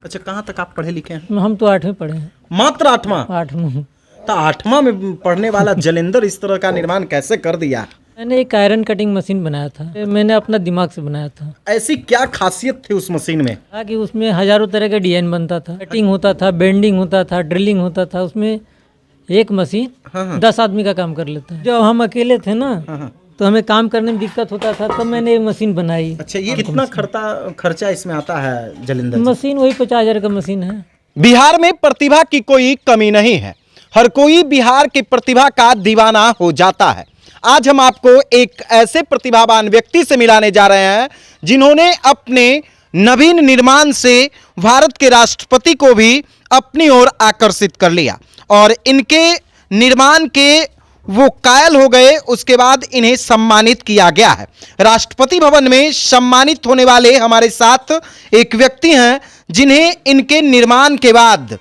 अच्छा, कहाँ तक आप पढ़े लिखे हैं? हम तो 8वीं पढ़े हैं। मात्र 8वां? 8वीं। तो 8वां में पढ़ने वाला जलेंदर इस तरह का निर्माण कैसे कर दिया? मैंने एक आयरन कटिंग मशीन बनाया था, मैंने अपना दिमाग से बनाया था। ऐसी क्या खासियत थी उस मशीन में? कि उसमें हजारों तरह का डिजाइन बनता था, कटिंग होता था, बेंडिंग होता था, ड्रिलिंग होता था। उसमें एक मशीन 10 आदमी का काम कर लेता है। जब हम अकेले थे ना, तो हमें काम करने में दिक्कत होता था, तब मैंने ये मशीन बनाई। अच्छा, ये कितना खर्चा इसमें आता है जलेंदर जी? मशीन वही 50,000 का मशीन है। बिहार में प्रतिभा की कोई कमी नहीं है, हर कोई बिहार की प्रतिभा का दीवाना हो जाता है। आज हम आपको एक ऐसे प्रतिभावान व्यक्ति से मिलाने जा रहे हैं जिन्होंने अपने नवीन निर्माण से भारत के राष्ट्रपति को भी अपनी ओर आकर्षित कर लिया और इनके निर्माण के वो कायल हो गए। उसके बाद इन्हें सम्मानित किया गया है। राष्ट्रपति भवन में सम्मानित होने वाले हमारे साथ एक व्यक्ति हैं जिन्हें इनके निर्माण के बाद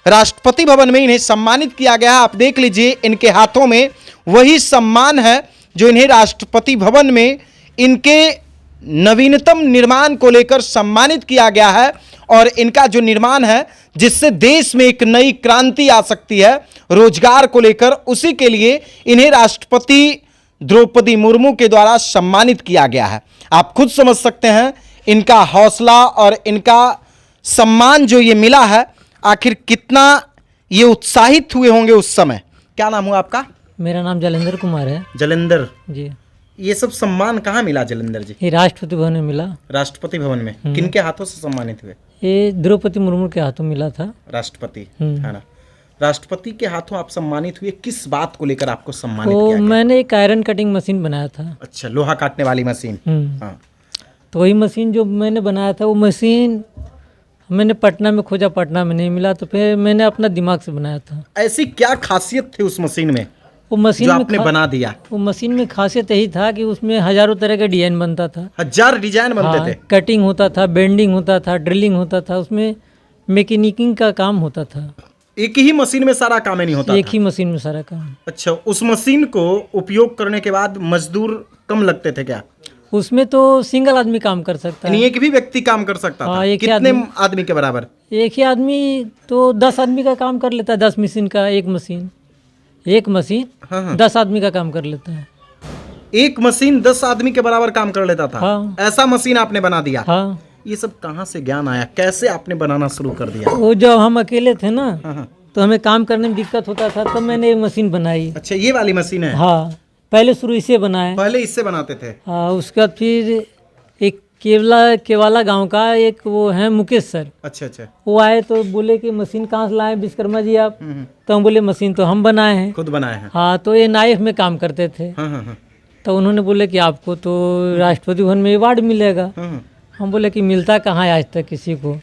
राष्ट्रपति भवन में इन्हें सम्मानित किया गया। आप देख लीजिए, इनके हाथों में वही सम्मान है जो इन्हें राष्ट्रपति भवन में इनके नवीनतम निर्माण को लेकर सम्मानित किया गया है। और इनका जो निर्माण है जिससे देश में एक नई क्रांति आ सकती है रोजगार को लेकर, उसी के लिए इन्हें राष्ट्रपति द्रौपदी मुर्मू के द्वारा सम्मानित किया गया है। आप खुद समझ सकते हैं इनका हौसला और इनका सम्मान जो ये मिला है, आखिर कितना ये उत्साहित हुए होंगे उस समय। क्या नाम हुआ आपका? मेरा नाम जलेंद्र कुमार है। जलेंदर जी। ये सब सम्मान कहाँ मिला जलेंदर जी? ये राष्ट्रपति भवन में मिला। राष्ट्रपति भवन में किनके हाथों से सम्मानित हुए? ये द्रौपदी मुर्मू के हाथों मिला था। राष्ट्रपति है ना? राष्ट्रपति के हाथों आप सम्मानित हुए, किस बात को लेकर आपको सम्मानित किया गया? मैंने एक आयरन कटिंग मशीन बनाया था। अच्छा, लोहा काटने वाली मशीन। हाँ। तो वही मशीन जो मैंने बनाया था, वो मशीन मैंने पटना में खोजा, पटना में नहीं मिला, तो फिर मैंने अपना दिमाग से बनाया था। ऐसी क्या खासियत थी उस मशीन में वो मशीन जो आपने बना दिया? वो मशीन में खासियत यही था कि उसमें हजारों तरह का डिजाइन बनता था। 1000 डिजाइन बनते थे? कटिंग होता था, बेंडिंग होता था, ड्रिलिंग होता था, उसमें मैकेनिकिंग का काम होता था। एक ही मशीन में सारा काम नहीं होता? एक ही मशीन में सारा काम। अच्छा, उस मशीन को उपयोग करने के बाद मजदूर कम लगते थे क्या? उसमें तो सिंगल आदमी काम कर सकता है। एक भी व्यक्ति काम कर सकता था? कितने आदमी के बराबर? एक ही आदमी तो 10 आदमी का काम कर लेता है। 10 मशीन का एक मशीन 10 आदमी का काम कर लेता है। एक मशीन 10 आदमी के बराबर काम कर लेता था? हाँ। ऐसा मशीन आपने बना दिया? हाँ। ये सब कहाँ से ज्ञान आया, कैसे आपने बनाना शुरू कर दिया? वो जब हम अकेले थे ना, तो हमें काम करने में दिक्कत होता था, तब मैंने ये मशीन बनाई। अच्छा, ये वाली मशीन है? हाँ, पहले शुरू इससे बनाए। पहले इससे बनाते थे? हाँ, उसके बाद फिर एक केवाला गांव का एक वो है मुकेश सर। अच्छा। वो आए तो बोले कि मशीन कहाँ से लाए विश्वकर्मा जी आप? तो हम बोले मशीन तो हम बनाए हैं। खुद बनाए हैं? हाँ, तो ये नाइफ में काम करते थे। तो उन्होंने बोले कि आपको तो राष्ट्रपति भवन में अवार्ड मिलेगा। हम बोले कि मिलता कहाँ है आज तक किसी को।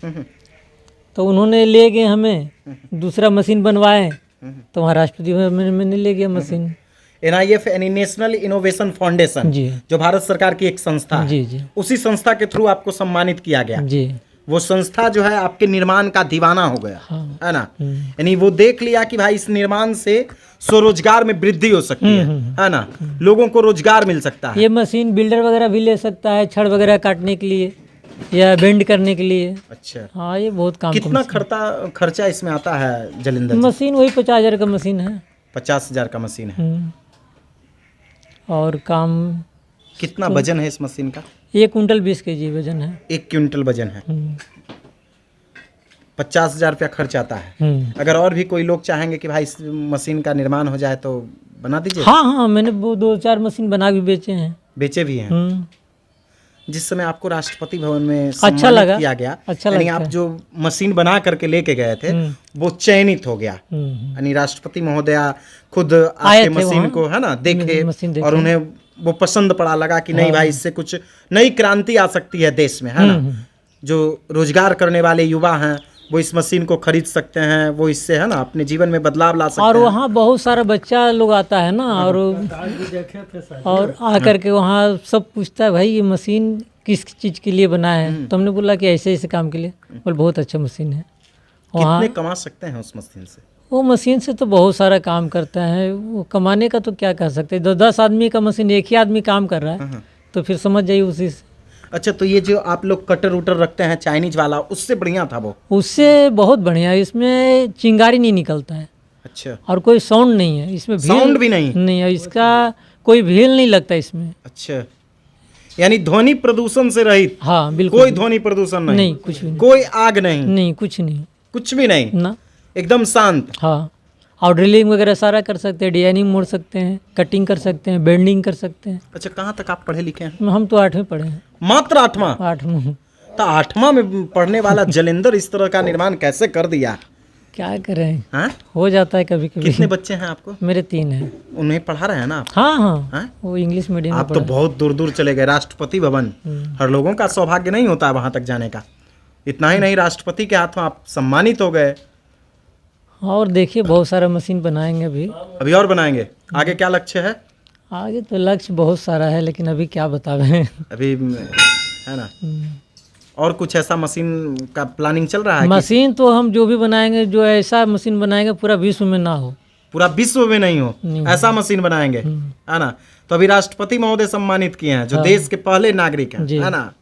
तो उन्होंने ले गए हमें, दूसरा मशीन बनवाए, तो वहाँ राष्ट्रपति भवन में मैंने ले गया मशीन। NIF यानी नेशनल इनोवेशन फाउंडेशन, जो भारत सरकार की एक संस्था है, जी। उसी संस्था के थ्रू आपको सम्मानित किया गया जी। वो संस्था जो है आपके निर्माण का दीवाना हो गया। हाँ। है ना? यानी वो देख लिया कि भाई इस निर्माण से स्वरोजगार में वृद्धि हो सकती है ना? लोगों को रोजगार मिल सकता है। ये मशीन बिल्डर वगैरह भी ले सकता है, छड़ वगैरह काटने के लिए या बेंड करने के लिए। अच्छा। हाँ, ये बहुत काम। कितना खर्चा इसमें आता है जलेंदर? मशीन वही 50,000 का मशीन है। 50,000 का मशीन है। और काम कितना वजन है इस मशीन का? 1 कुंटल 20 kg वजन है। 1 क्विंटल वजन है। 50,000 रुपया खर्च आता है। अगर और भी कोई लोग चाहेंगे कि भाई इस मशीन का निर्माण हो जाए तो बना दीजिए? हाँ, मैंने वो 2-4 मशीन बना के बेचे हैं। बेचे भी हैं? जिस समय आपको राष्ट्रपति भवन में अच्छा लगा किया गया, अच्छा यानी आप जो मशीन बना करके लेके गए थे वो चयनित हो गया, यानी राष्ट्रपति महोदया खुद आपके मशीन को है ना देखे और उन्हें वो पसंद पड़ा, लगा कि नहीं भाई इससे कुछ नई क्रांति आ सकती है देश में, है ना? जो रोजगार करने वाले युवा हैं वो इस मशीन को खरीद सकते हैं, वो इससे है ना अपने जीवन में बदलाव ला सकते हैं। और वहाँ बहुत सारा बच्चा लोग आता है ना, और आकर के वहाँ सब पूछता है भाई ये मशीन किस चीज़ के लिए बना है? तो हमने बोला कि ऐसे ऐसे काम के लिए। बोले बहुत अच्छा मशीन है। वहाँ कितने कमा सकते हैं उस मशीन से? वो मशीन से तो बहुत सारा काम करता है। वो कमाने का तो क्या कह सकते हैं, 10 आदमी का मशीन एक ही आदमी काम कर रहा है, तो फिर समझ जाइए उसी से। अच्छा, तो ये जो आप लोग कटर उटर रखते हैं चाइनीज वाला, उससे बढ़िया था वो? उससे बहुत बढ़िया है, इसमें चिंगारी नहीं निकलता है अच्छा, और कोई साउंड नहीं है इसमें, साउंड भी नहीं? नहीं है इसका, कोई भील नहीं लगता इसमें। अच्छा, यानी ध्वनि प्रदूषण से रहित? हाँ बिल्कुल, कोई ध्वनि प्रदूषण नहीं? नहीं, कुछ भी नहीं, कोई आग नहीं? नहीं कुछ नहीं, कुछ भी नहीं, ना। एकदम शांत? हाँ, और ड्रिलिंग वगैरह सारा कर सकते हैं, डिजाइनिंग मोड़ सकते हैं, कटिंग कर सकते हैं, बेंडिंग कर सकते हैं। अच्छा, कहाँ तक आप पढ़े लिखे हैं? हम तो 8वीं पढ़े हैं। मात्र 8वां? 8वीं। तो 8वां में पढ़ने वाला जलेंदर इस तरह का निर्माण कैसे कर दिया? क्या करें, हाँ? हो जाता है कभी कभी। कितने बच्चे हैं आपको? मेरे 3 हैं। उन्हें पढ़ा रहे हैं ना आप? हाँ हाँ, हाँ? वो इंग्लिश मीडियम में आप तो बहुत दूर दूर चले गए, राष्ट्रपति भवन। हर लोगों का सौभाग्य नहीं होता है वहां तक जाने का। इतना ही नहीं, राष्ट्रपति के हाथ में आप सम्मानित हो गए। और देखिए बहुत सारा मशीन बनाएंगे अभी। अभी और बनाएंगे? आगे क्या लक्ष्य है? आगे तो लक्ष्य बहुत सारा है, लेकिन अभी क्या बतावें। अभी है ना, और कुछ ऐसा मशीन का प्लानिंग चल रहा है? मशीन तो हम जो भी बनाएंगे, जो ऐसा मशीन बनाएंगे पूरा विश्व में ना हो, पूरा विश्व में नहीं हो, नहीं। ऐसा मशीन बनाएंगे, है ना? तो अभी राष्ट्रपति महोदय सम्मानित किए हैं, जो हाँ। देश के पहले नागरिक हैं, जी। है ना,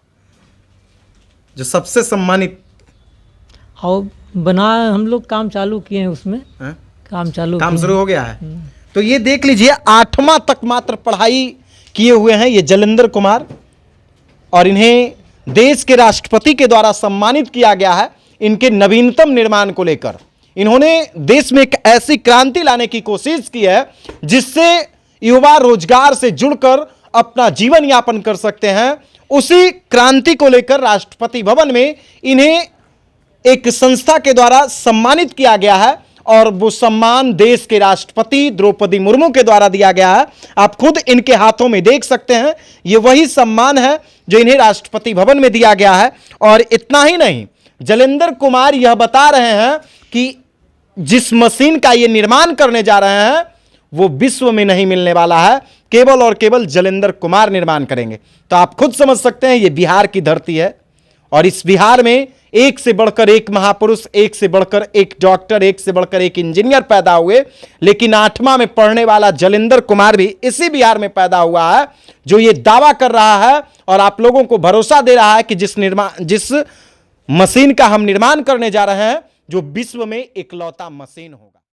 जो सबसे सम्मानित। और बना हम लोग काम चालू किए हैं उसमें, हैं? काम चालू काम किए शुरू हो गया है। तो ये देख लीजिए, 8वां तक मात्र पढ़ाई किए हुए हैं ये जलेंद्र कुमार, और इन्हें देश के राष्ट्रपति के द्वारा सम्मानित किया गया है इनके नवीनतम निर्माण को लेकर। इन्होंने देश में एक ऐसी क्रांति लाने की कोशिश की है जिससे युवा रोजगार से जुड़कर अपना जीवन यापन कर सकते हैं। उसी क्रांति को लेकर राष्ट्रपति भवन में इन्हें एक संस्था के द्वारा सम्मानित किया गया है, और वो सम्मान देश के राष्ट्रपति द्रौपदी मुर्मू के द्वारा दिया गया है। आप खुद इनके हाथों में देख सकते हैं, ये वही सम्मान है जो इन्हें राष्ट्रपति भवन में दिया गया है। और इतना ही नहीं, जलेंद्र कुमार यह बता रहे हैं कि जिस मशीन का ये निर्माण करने जा रहे हैं वो विश्व में नहीं मिलने वाला है, केवल और केवल जलेंद्र कुमार निर्माण करेंगे। तो आप खुद समझ सकते हैं, ये बिहार की धरती है, और इस बिहार में एक से बढ़कर एक महापुरुष, एक से बढ़कर एक डॉक्टर, एक से बढ़कर एक इंजीनियर पैदा हुए, लेकिन 8वां में पढ़ने वाला जलेंद्र कुमार भी इसी बिहार में पैदा हुआ है, जो ये दावा कर रहा है और आप लोगों को भरोसा दे रहा है कि जिस मशीन का हम निर्माण करने जा रहे हैं, जो विश्व में इकलौता मशीन होगा।